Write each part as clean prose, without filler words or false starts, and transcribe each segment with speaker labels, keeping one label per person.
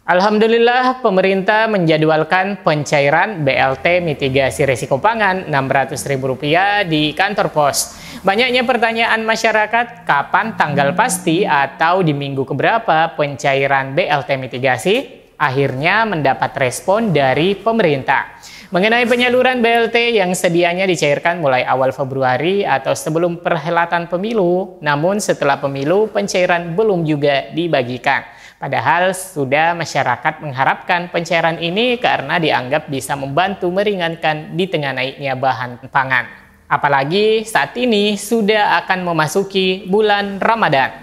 Speaker 1: Alhamdulillah, pemerintah menjadwalkan pencairan BLT mitigasi risiko pangan Rp600.000 di kantor pos. Banyaknya pertanyaan masyarakat, kapan tanggal pasti atau di minggu keberapa pencairan BLT mitigasi? Akhirnya mendapat respon dari pemerintah. Mengenai penyaluran BLT yang sedianya dicairkan mulai awal Februari atau sebelum perhelatan pemilu, namun setelah pemilu pencairan belum juga dibagikan. Padahal sudah masyarakat mengharapkan pencairan ini karena dianggap bisa membantu meringankan di tengah naiknya bahan pangan. Apalagi saat ini sudah akan memasuki bulan Ramadan.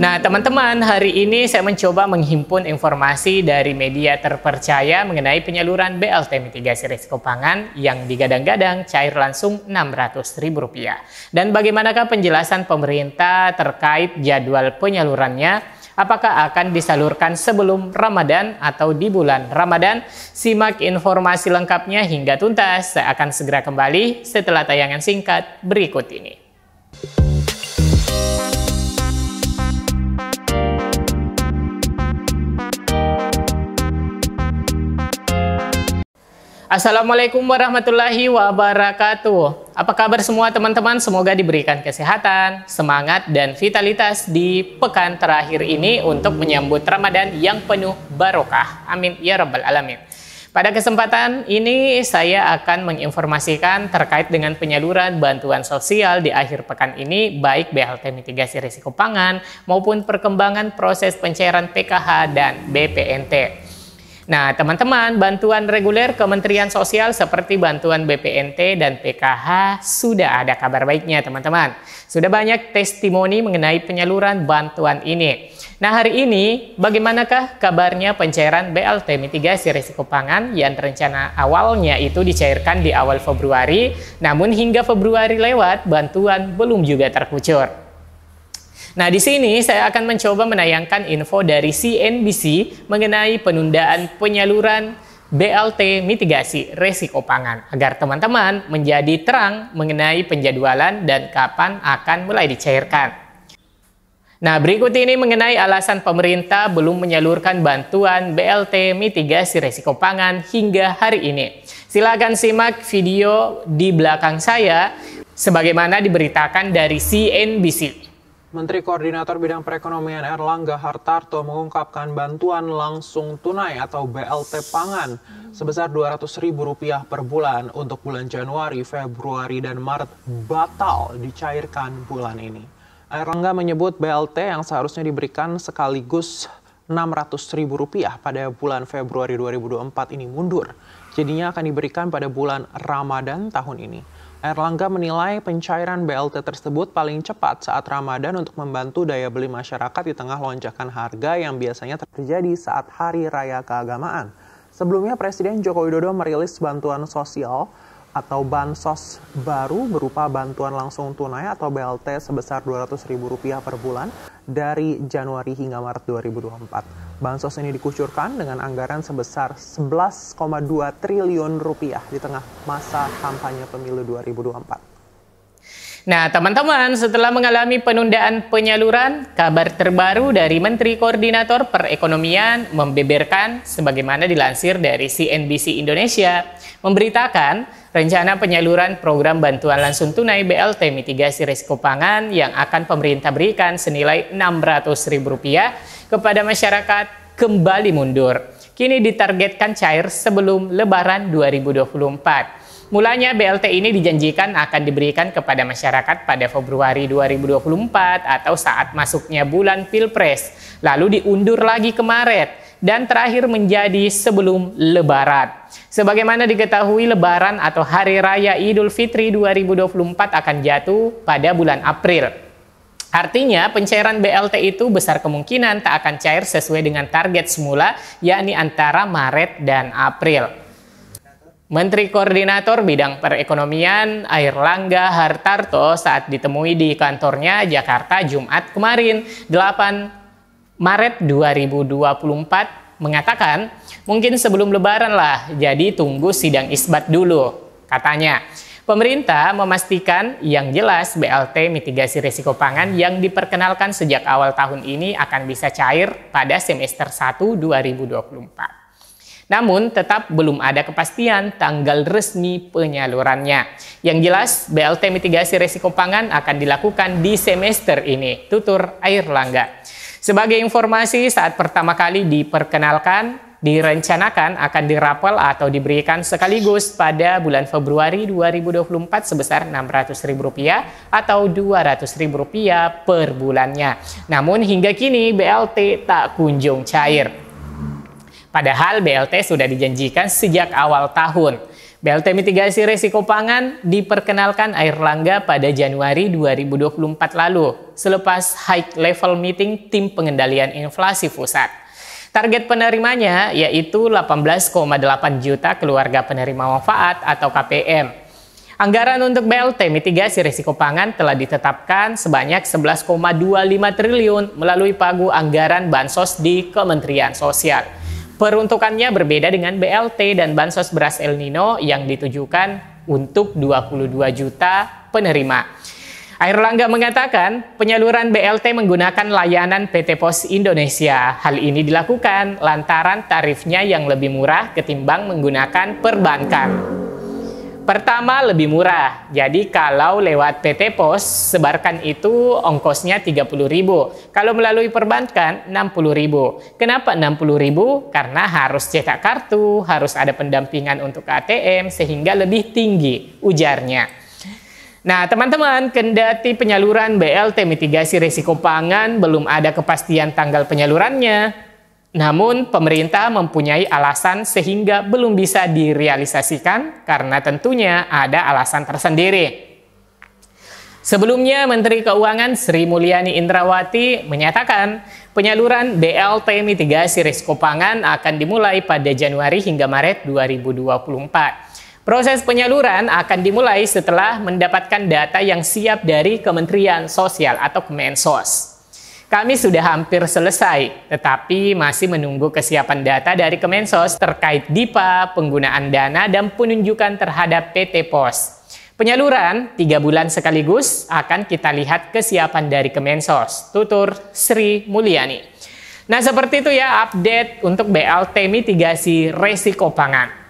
Speaker 1: Nah teman-teman, hari ini saya mencoba menghimpun informasi dari media terpercaya mengenai penyaluran BLT mitigasi risiko pangan yang digadang-gadang cair langsung Rp600.000. Dan bagaimanakah penjelasan pemerintah terkait jadwal penyalurannya? Apakah akan disalurkan sebelum Ramadan atau di bulan Ramadan? Simak informasi lengkapnya hingga tuntas. Saya akan segera kembali setelah tayangan singkat berikut ini. Assalamualaikum warahmatullahi wabarakatuh. Apa kabar semua teman-teman? Semoga diberikan kesehatan, semangat, dan vitalitas di pekan terakhir ini untuk menyambut Ramadan yang penuh barokah. Amin ya rabbal alamin. Pada kesempatan ini saya akan menginformasikan terkait dengan penyaluran bantuan sosial di akhir pekan ini, baik BLT mitigasi risiko pangan maupun perkembangan proses pencairan PKH dan BPNT. Nah, teman-teman, bantuan reguler Kementerian Sosial seperti bantuan BPNT dan PKH sudah ada kabar baiknya, teman-teman. Sudah banyak testimoni mengenai penyaluran bantuan ini. Nah, hari ini bagaimanakah kabarnya pencairan BLT mitigasi risiko pangan yang rencana awalnya itu dicairkan di awal Februari, namun hingga Februari lewat, bantuan belum juga terkucur. Nah, di sini saya akan mencoba menayangkan info dari CNBC mengenai penundaan penyaluran BLT mitigasi risiko pangan agar teman-teman menjadi terang mengenai penjadwalan dan kapan akan mulai dicairkan. Nah, berikut ini mengenai alasan pemerintah belum menyalurkan bantuan BLT mitigasi risiko pangan hingga hari ini. Silakan simak video di belakang saya sebagaimana diberitakan dari CNBC.
Speaker 2: Menteri Koordinator Bidang Perekonomian Erlangga Hartarto mengungkapkan bantuan langsung tunai atau BLT pangan sebesar Rp200.000 per bulan untuk bulan Januari, Februari, dan Maret batal dicairkan bulan ini. Erlangga menyebut BLT yang seharusnya diberikan sekaligus Rp600.000 pada bulan Februari 2024 ini mundur. Jadinya akan diberikan pada bulan Ramadan tahun ini. Erlangga menilai pencairan BLT tersebut paling cepat saat Ramadan untuk membantu daya beli masyarakat di tengah lonjakan harga yang biasanya terjadi saat hari raya keagamaan. Sebelumnya Presiden Joko Widodo merilis bantuan sosial atau bansos baru berupa bantuan langsung tunai atau BLT sebesar Rp200.000 per bulan dari Januari hingga Maret 2024. Bansos ini dikucurkan dengan anggaran sebesar Rp11,2 triliun di tengah masa kampanye pemilu 2024.
Speaker 1: Nah, teman-teman, setelah mengalami penundaan penyaluran, kabar terbaru dari Menteri Koordinator Perekonomian membeberkan sebagaimana dilansir dari CNBC Indonesia, memberitakan rencana penyaluran program bantuan langsung tunai BLT mitigasi risiko pangan yang akan pemerintah berikan senilai Rp600.000 kepada masyarakat kembali mundur. Kini ditargetkan cair sebelum Lebaran 2024. Mulanya BLT ini dijanjikan akan diberikan kepada masyarakat pada Februari 2024 atau saat masuknya bulan Pilpres, lalu diundur lagi ke Maret, dan terakhir menjadi sebelum Lebaran. Sebagaimana diketahui, Lebaran atau Hari Raya Idul Fitri 2024 akan jatuh pada bulan April. Artinya pencairan BLT itu besar kemungkinan tak akan cair sesuai dengan target semula, yakni antara Maret dan April. Menteri Koordinator Bidang Perekonomian Erlangga Hartarto saat ditemui di kantornya Jakarta Jumat kemarin 8 Maret 2024 mengatakan mungkin sebelum Lebaran lah, jadi tunggu sidang isbat dulu, katanya. Pemerintah memastikan yang jelas BLT mitigasi risiko pangan yang diperkenalkan sejak awal tahun ini akan bisa cair pada semester 1 2024. Namun, tetap belum ada kepastian tanggal resmi penyalurannya. Yang jelas, BLT mitigasi risiko pangan akan dilakukan di semester ini, tutur Airlangga. Sebagai informasi, saat pertama kali direncanakan akan dirapel atau diberikan sekaligus pada bulan Februari 2024 sebesar Rp600.000 atau Rp200.000 per bulannya. Namun hingga kini BLT tak kunjung cair. Padahal BLT sudah dijanjikan sejak awal tahun. BLT mitigasi risiko pangan diperkenalkan Airlangga pada Januari 2024 lalu, selepas high level meeting tim pengendalian inflasi pusat. Target penerimanya yaitu 18,8 juta keluarga penerima manfaat atau KPM. Anggaran untuk BLT mitigasi risiko pangan telah ditetapkan sebanyak 11,25 triliun melalui pagu anggaran Bansos di Kementerian Sosial. Peruntukannya berbeda dengan BLT dan Bansos Beras El Nino yang ditujukan untuk 22 juta penerima. Airlangga mengatakan penyaluran BLT menggunakan layanan PT Pos Indonesia. Hal ini dilakukan lantaran tarifnya yang lebih murah ketimbang menggunakan perbankan. Pertama, lebih murah. Jadi kalau lewat PT Pos, sebarkan itu ongkosnya Rp30.000. Kalau melalui perbankan, Rp60.000. Kenapa Rp60.000? Karena harus cetak kartu, harus ada pendampingan untuk ATM, sehingga lebih tinggi, ujarnya. Nah, teman-teman, kendati penyaluran BLT mitigasi risiko pangan belum ada kepastian tanggal penyalurannya, namun pemerintah mempunyai alasan sehingga belum bisa direalisasikan karena tentunya ada alasan tersendiri. Sebelumnya, Menteri Keuangan Sri Mulyani Indrawati menyatakan penyaluran BLT mitigasi risiko pangan akan dimulai pada Januari hingga Maret 2024. Proses penyaluran akan dimulai setelah mendapatkan data yang siap dari Kementerian Sosial atau Kemensos. Kami sudah hampir selesai, tetapi masih menunggu kesiapan data dari Kemensos terkait DIPA, penggunaan dana, dan penunjukan terhadap PT Pos. Penyaluran 3 bulan sekaligus akan kita lihat kesiapan dari Kemensos, tutur Sri Mulyani. Nah, seperti itu ya update untuk BLT mitigasi risiko pangan.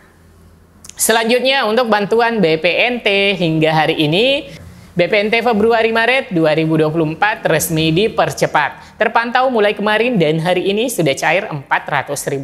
Speaker 1: Selanjutnya untuk bantuan BPNT hingga hari ini, BPNT Februari-Maret 2024 resmi dipercepat. Terpantau mulai kemarin dan hari ini sudah cair Rp400.000.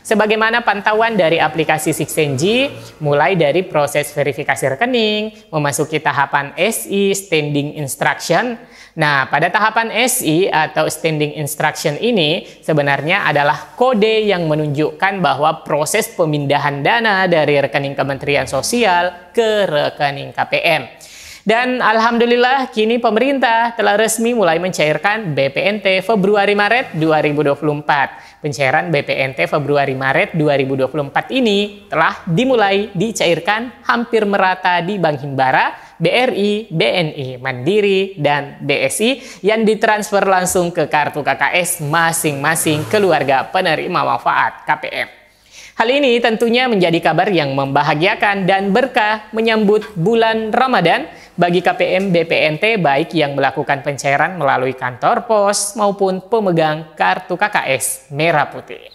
Speaker 1: Sebagaimana pantauan dari aplikasi Sixenji, mulai dari proses verifikasi rekening, memasuki tahapan SI, Standing Instruction. Nah, pada tahapan SI atau Standing Instruction ini sebenarnya adalah kode yang menunjukkan bahwa proses pemindahan dana dari rekening Kementerian Sosial ke rekening KPM. Dan alhamdulillah kini pemerintah telah resmi mulai mencairkan BPNT Februari-Maret 2024. Pencairan BPNT Februari-Maret 2024 ini telah dimulai dicairkan hampir merata di Bank Himbara, BRI, BNI, Mandiri, dan BSI yang ditransfer langsung ke kartu KKS masing-masing keluarga penerima manfaat KPM. Hal ini tentunya menjadi kabar yang membahagiakan dan berkah menyambut bulan Ramadan bagi KPM BPNT baik yang melakukan pencairan melalui kantor pos maupun pemegang kartu KKS merah putih.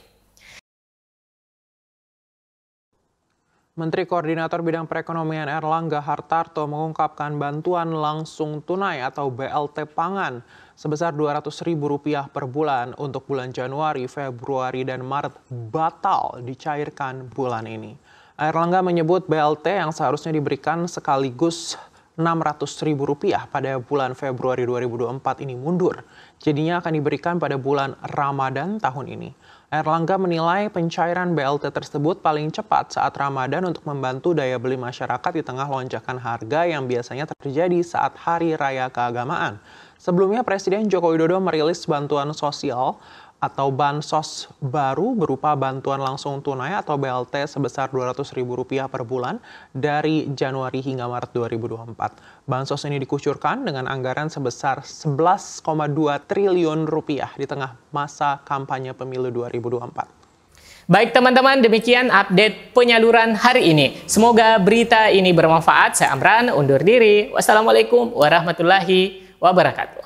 Speaker 2: Menteri Koordinator Bidang Perekonomian Airlangga Hartarto mengungkapkan bantuan langsung tunai atau BLT pangan sebesar Rp200.000 per bulan untuk bulan Januari, Februari, dan Maret batal dicairkan bulan ini. Airlangga menyebut BLT yang seharusnya diberikan sekaligus Rp600.000 pada bulan Februari 2024 ini mundur. Jadinya akan diberikan pada bulan Ramadan tahun ini. Airlangga menilai pencairan BLT tersebut paling cepat saat Ramadan untuk membantu daya beli masyarakat di tengah lonjakan harga yang biasanya terjadi saat hari raya keagamaan. Sebelumnya Presiden Joko Widodo merilis bantuan sosial atau Bansos baru berupa bantuan langsung tunai atau BLT sebesar Rp200.000 per bulan dari Januari hingga Maret 2024. Bansos ini dikucurkan dengan anggaran sebesar Rp11,2 triliun di tengah masa kampanye pemilu 2024.
Speaker 1: Baik teman-teman, demikian update penyaluran hari ini. Semoga berita ini bermanfaat. Saya Amran, undur diri. Wassalamualaikum warahmatullahi wabarakatuh.